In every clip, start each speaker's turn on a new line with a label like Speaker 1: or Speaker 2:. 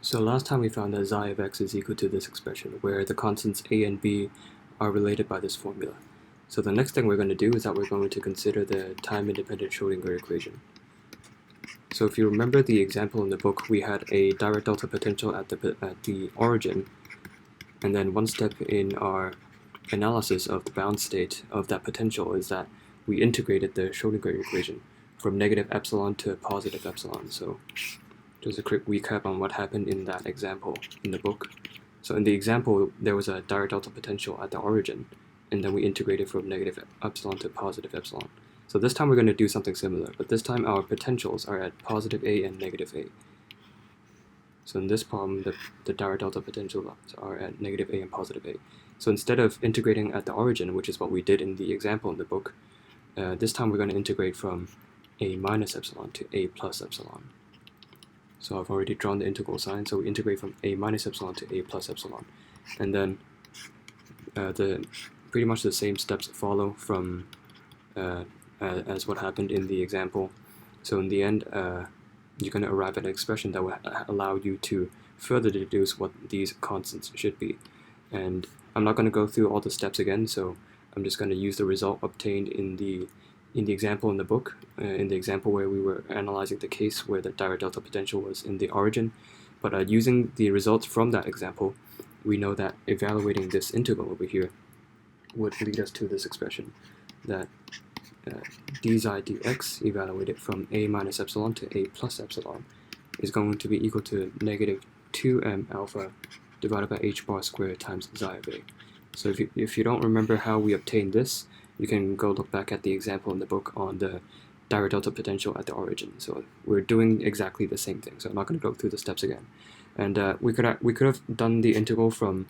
Speaker 1: So last time we found that xi of x is equal to this expression, where the constants a and b are related by this formula. So the next thing we're going to do is that we're going to consider the time-independent Schrodinger equation. So if you remember the example in the book, we had a direct delta potential at the origin, and then one step in our analysis of the bound state of that potential is that we integrated the Schrodinger equation from negative epsilon to positive epsilon. So just a quick recap on what happened in that example in the book. So in the example, there was a direct delta potential at the origin, and then we integrated from negative epsilon to positive epsilon. So this time we're going to do something similar, but this time our potentials are at positive a and negative a. So in this problem, the direct delta potentials are at negative a and positive a. So instead of integrating at the origin, which is what we did in the example in the book, this time we're going to integrate from a minus epsilon to a plus epsilon. So I've already drawn the integral sign, so we integrate from a minus epsilon to a plus epsilon. And then pretty much the same steps follow from as what happened in the example. So in the end, you're going to arrive at an expression that will allow you to further deduce what these constants should be. And I'm not going to go through all the steps again, so I'm just going to use the result obtained in the example in the book, in the example where we were analyzing the case where the direct delta potential was in the origin. But using the results from that example, we know that evaluating this integral over here would lead us to this expression, that d xi dx evaluated from a minus epsilon to a plus epsilon is going to be equal to negative 2m alpha divided by h bar squared times xi of a. So if you don't remember how we obtained this, you can go look back at the example in the book on the direct delta potential at the origin. So we're doing exactly the same thing, so I'm not going to go through the steps again. And we could have done the integral from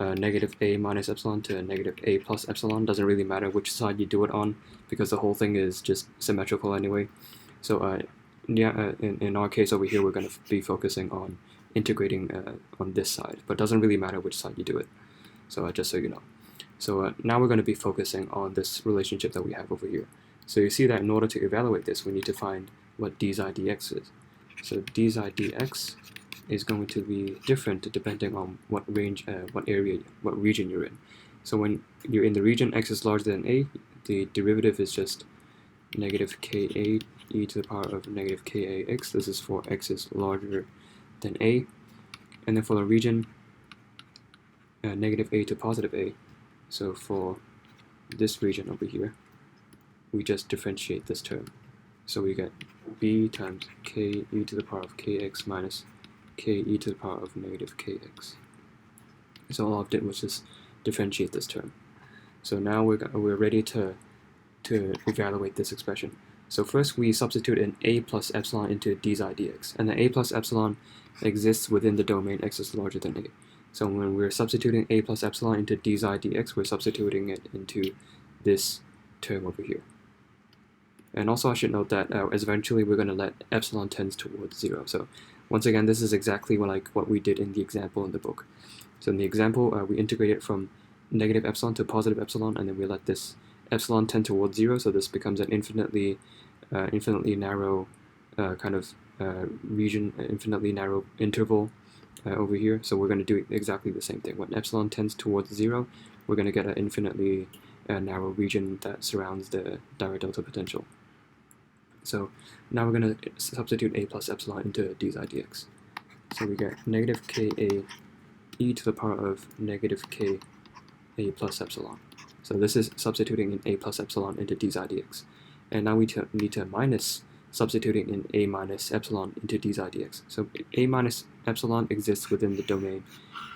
Speaker 1: negative a minus epsilon to negative a plus epsilon. Doesn't really matter which side you do it on, because the whole thing is just symmetrical anyway. So in our case over here, we're going to be focusing on integrating on this side, but it doesn't really matter which side you do it. So just so you know. So now we're going to be focusing on this relationship that we have over here. So you see that in order to evaluate this, we need to find what d xi dx is. So d xi dx is going to be different depending on what range, what region you're in. So when you're in the region x is larger than a, the derivative is just negative ka e to the power of negative kax. This is for x is larger than a. And then for the region negative a to positive a, so for this region over here, we just differentiate this term. So we get b times k e to the power of kx minus k e to the power of negative kx. So all I did was just differentiate this term. So now we're ready to evaluate this expression. So first we substitute an a plus epsilon into d xi dx, and the a plus epsilon exists within the domain x is larger than a. So when we're substituting a plus epsilon into d xi dx, we're substituting it into this term over here. And also I should note that eventually we're going to let epsilon tends towards 0. So once again, this is exactly like what we did in the example in the book. So in the example, we integrated from negative epsilon to positive epsilon, and then we let this epsilon tend towards 0, so this becomes an infinitely narrow kind of region, infinitely narrow interval over here. So we're going to do exactly the same thing. When epsilon tends towards 0, we're going to get an infinitely narrow region that surrounds the direct delta potential. So now we're going to substitute a plus epsilon into d xi dx. So we get negative ka e to the power of negative k a plus epsilon. So this is substituting in a plus epsilon into d xi dx. And now we need to minus substituting in a minus epsilon into d xi dx. So a minus epsilon exists within the domain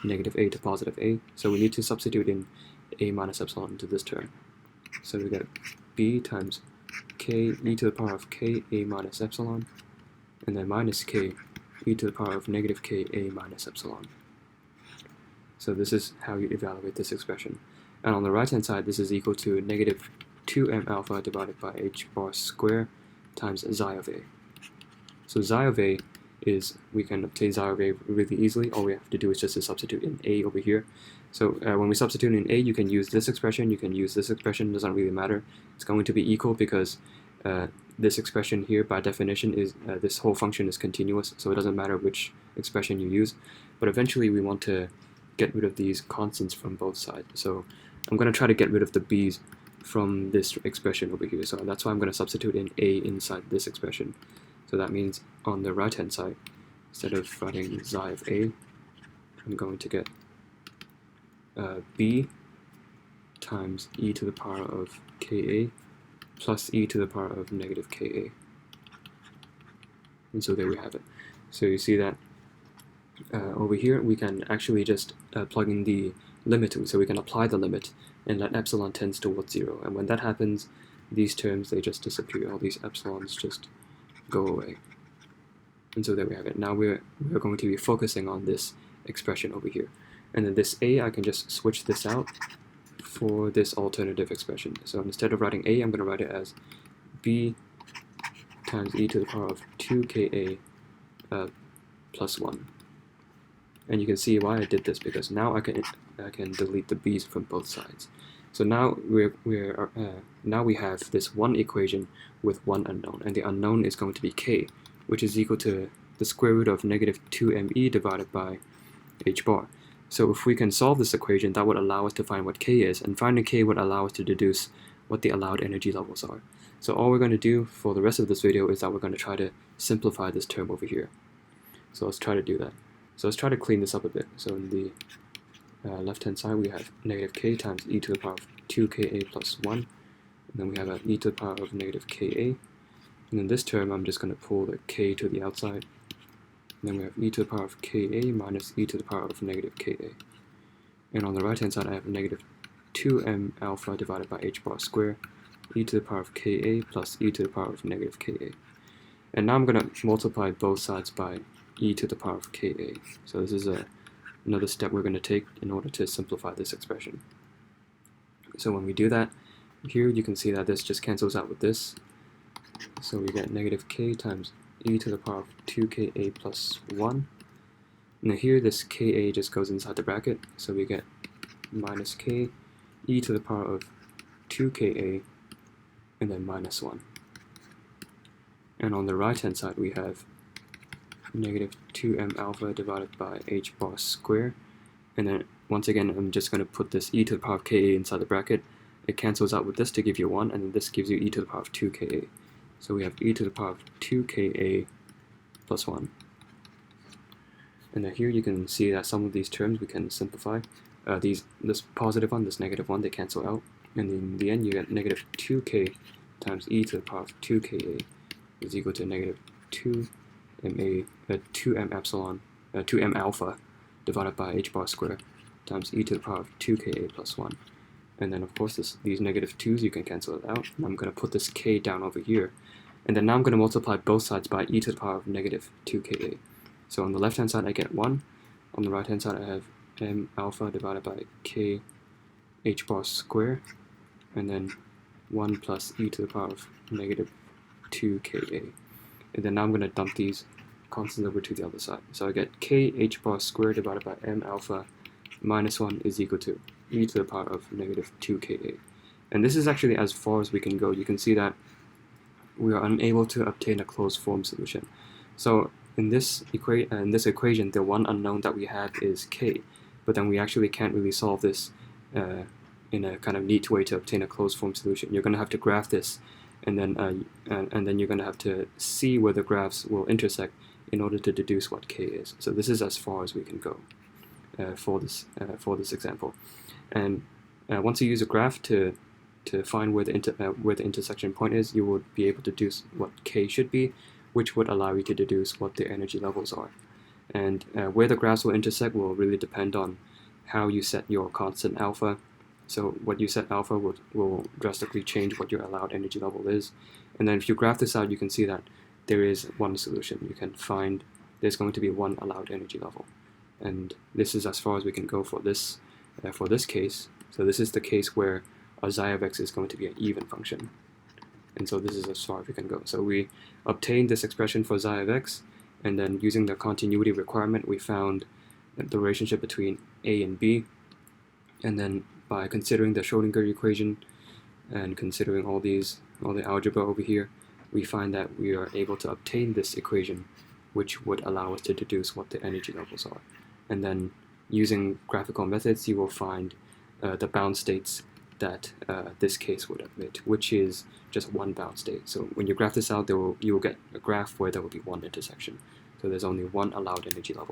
Speaker 1: negative a to positive a. So we need to substitute in a minus epsilon into this term. So we get b times k e to the power of k a minus epsilon, and then minus k e to the power of negative k a minus epsilon. So this is how you evaluate this expression. And on the right hand side, this is equal to negative 2m alpha divided by h bar squared times xi of a. So xi of a is, we can obtain xi of a really easily. All we have to do is just to substitute in a over here. So when we substitute in a, you can use this expression, you can use this expression, doesn't really matter. It's going to be equal because this expression here, by definition, is this whole function is continuous, so it doesn't matter which expression you use. But eventually we want to get rid of these constants from both sides. So I'm going to try to get rid of the b's from this expression over here. So that's why I'm going to substitute in a inside this expression. So that means on the right-hand side, instead of writing xi of a, I'm going to get b times e to the power of ka plus e to the power of negative ka. And so there we have it. So you see that over here we can actually just plug in the limit, so we can apply the limit and let epsilon tends towards 0. And when that happens, these terms, they just disappear. All these epsilons just go away. And so there we have it. Now we're going to be focusing on this expression over here. And then this a, I can just switch this out for this alternative expression. So instead of writing a, I'm going to write it as b times e to the power of 2ka plus 1. And you can see why I did this, because now I can delete the b's from both sides. So now now we have this one equation with one unknown, and the unknown is going to be k, which is equal to the square root of negative 2me divided by h bar. So if we can solve this equation, that would allow us to find what k is, and finding k would allow us to deduce what the allowed energy levels are. So all we're going to do for the rest of this video is that we're going to try to simplify this term over here. So let's try to do that. So let's try to clean this up a bit. So in the left-hand side, we have negative k times e to the power of 2ka plus 1. And then we have an e to the power of negative ka. And in this term, I'm just going to pull the k to the outside. And then we have e to the power of ka minus e to the power of negative ka. And on the right-hand side, I have negative 2m alpha divided by h bar squared, e to the power of ka plus e to the power of negative ka. And now I'm going to multiply both sides by e to the power of ka. So this is another step we're going to take in order to simplify this expression. So when we do that, here you can see that this just cancels out with this. So we get negative k times e to the power of 2ka plus 1. Now here this ka just goes inside the bracket, so we get minus k e to the power of 2ka and then minus 1. And on the right hand side we have negative 2m alpha divided by h bar squared, and then once again I'm just going to put this e to the power of ka inside the bracket. It cancels out with this to give you 1, and then this gives you e to the power of 2ka. So we have e to the power of 2ka plus 1. And then here you can see that some of these terms we can simplify. This positive one, this negative one, they cancel out. And in the end you get negative 2k times e to the power of 2ka is equal to negative 2m alpha divided by h bar squared times e to the power of 2ka plus 1. And then of course these negative 2's, you can cancel it out. And I'm going to put this k down over here. And then now I'm going to multiply both sides by e to the power of negative 2ka. So on the left hand side I get 1. On the right hand side I have m alpha divided by k h bar squared. And then 1 plus e to the power of negative 2ka. And then now I'm going to dump these constants over to the other side. So I get k h bar squared divided by m alpha minus 1 is equal to e to the power of negative 2ka. And this is actually as far as we can go. You can see that we are unable to obtain a closed form solution. So in this equation, the one unknown that we have is k, but then we actually can't really solve this in a kind of neat way to obtain a closed form solution. You're going to have to graph this, and then you're going to have to see where the graphs will intersect in order to deduce what k is. So this is as far as we can go for this example. And once you use a graph to find where the intersection point is, you will be able to deduce what k should be, which would allow you to deduce what the energy levels are. And where the graphs will intersect will really depend on how you set your constant alpha. So what you set alpha will drastically change what your allowed energy level is. And then if you graph this out, you can see that there is one solution. You can find there's going to be one allowed energy level. And this is as far as we can go for this case. So this is the case where our xi of x is going to be an even function. And so this is as far as we can go. So we obtained this expression for xi of x, and then using the continuity requirement, we found the relationship between a and b. And then by considering the Schrodinger equation and considering all these all the algebra over here, we find that we are able to obtain this equation, which would allow us to deduce what the energy levels are. And then using graphical methods, you will find the bound states that this case would admit, which is just one bound state. So when you graph this out, you will get a graph where there will be one intersection. So there's only one allowed energy level.